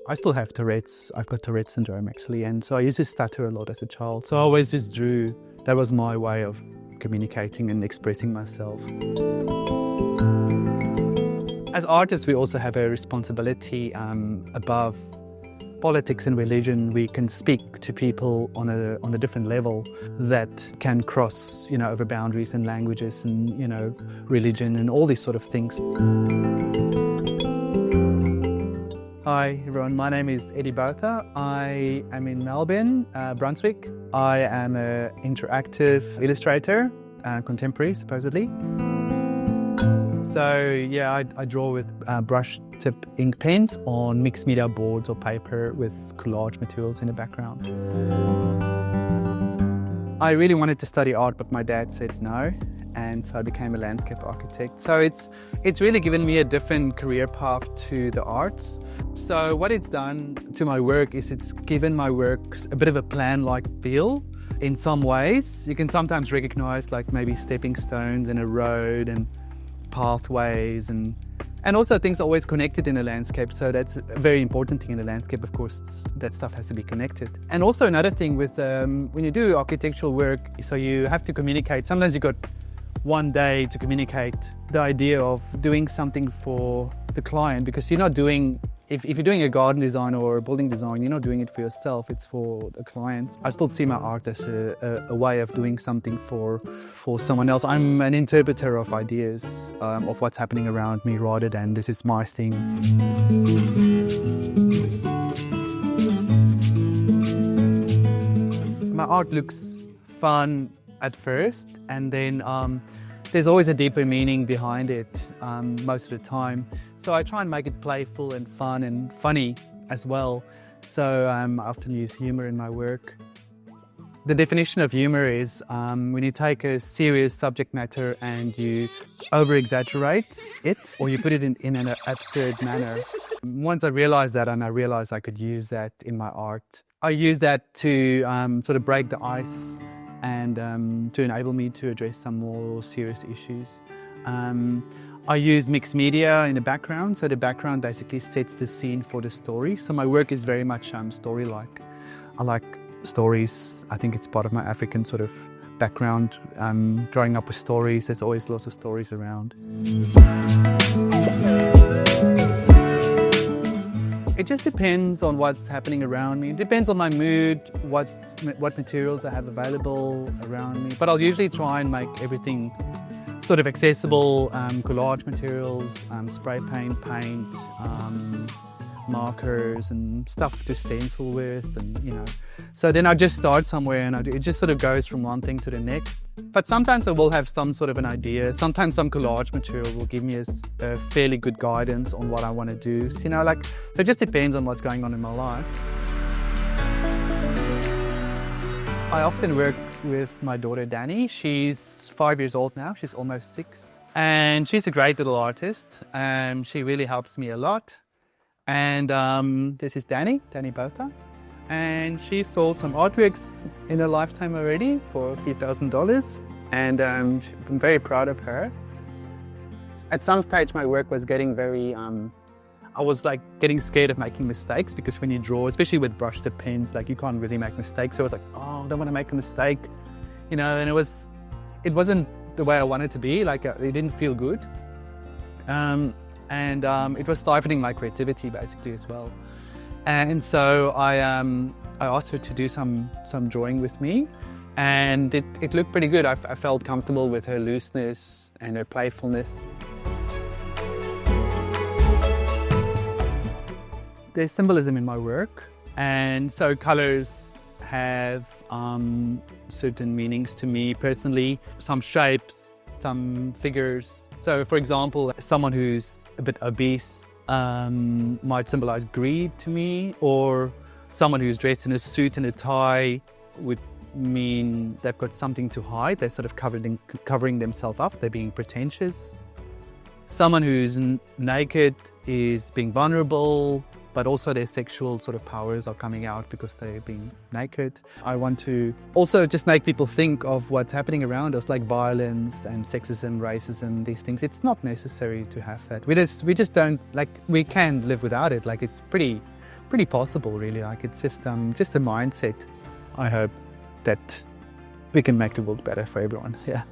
I still have Tourette's. I've got Tourette's syndrome actually, and so I used to stutter a lot as a child. So I always just drew. That was my way of communicating and expressing myself. As artists, we also have a responsibility above politics and religion. We can speak to people on a different level that can cross, over boundaries and languages and, religion and all these sort of things. Hi everyone, my name is Eddie Botha. I am in Melbourne, Brunswick. I am an interactive illustrator, contemporary supposedly. So yeah, I draw with brush tip ink pens on mixed media boards or paper with collage materials in the background. I really wanted to study art, but my dad said no. And so I became a landscape architect. So it's really given me a different career path to the arts. So what it's done to my work is it's given my work a bit of a plan-like feel. In some ways, you can sometimes recognize like maybe stepping stones in a road and pathways and also things are always connected in a landscape. So that's a very important thing in a landscape. Of course, that stuff has to be connected. And also another thing with when you do architectural work, so you have to communicate. Sometimes you've got one day to communicate the idea of doing something for the client, because you're not doing, if you're doing a garden design or a building design, you're not doing it for yourself, it's for the clients. I still see my art as a way of doing something for someone else. I'm an interpreter of ideas, of what's happening around me, rather than this is my thing. My art looks fun at first, and then there's always a deeper meaning behind it most of the time. So I try and make it playful and fun and funny as well. So I often use humor in my work. The definition of humor is when you take a serious subject matter and you over-exaggerate it, or you put it in an absurd manner. Once I realized that, and I realized I could use that in my art, I use that to sort of break the ice and to enable me to address some more serious issues. I use mixed media in the background, so the background basically sets the scene for the story. So my work is very much story-like. I like stories. I think it's part of my African sort of background. Growing up with stories, there's always lots of stories around. It just depends on what's happening around me. It depends on my mood, what materials I have available around me. But I'll usually try and make everything sort of accessible, collage materials, spray paint, markers and stuff to stencil with, and So then I just start somewhere and it just sort of goes from one thing to the next. But sometimes I will have some sort of an idea. Sometimes some collage material will give me a fairly good guidance on what I want to do. So, so it just depends on what's going on in my life. I often work with my daughter Danny. She's 5 years old now. She's almost 6. And she's a great little artist. She really helps me a lot. And this is Danny Botha. And she sold some artworks in her lifetime already for a few $1,000. And I'm very proud of her. At some stage my work was getting very, I was like getting scared of making mistakes, because when you draw, especially with brush tip pens, like you can't really make mistakes. So I was like, oh, I don't want to make a mistake, and it wasn't the way I wanted it to be. Like it didn't feel good. And it was stifling my creativity basically as well. And so I asked her to do some drawing with me, and it looked pretty good. I felt comfortable with her looseness and her playfulness. There's symbolism in my work, and so colors have certain meanings to me personally. Some shapes, some figures. So for example, someone who's a bit obese might symbolize greed to me, or someone who's dressed in a suit and a tie would mean they've got something to hide. They're sort of covering themselves up. They're being pretentious. Someone who's naked is being vulnerable. but also their sexual sort of powers are coming out because they're being naked. I want to also just make people think of what's happening around us, like violence and sexism, racism, these things. It's not necessary to have that. We just don't, like, we can live without it. Like, it's pretty possible, really. Like, it's just a mindset. I hope that we can make the world better for everyone. Yeah.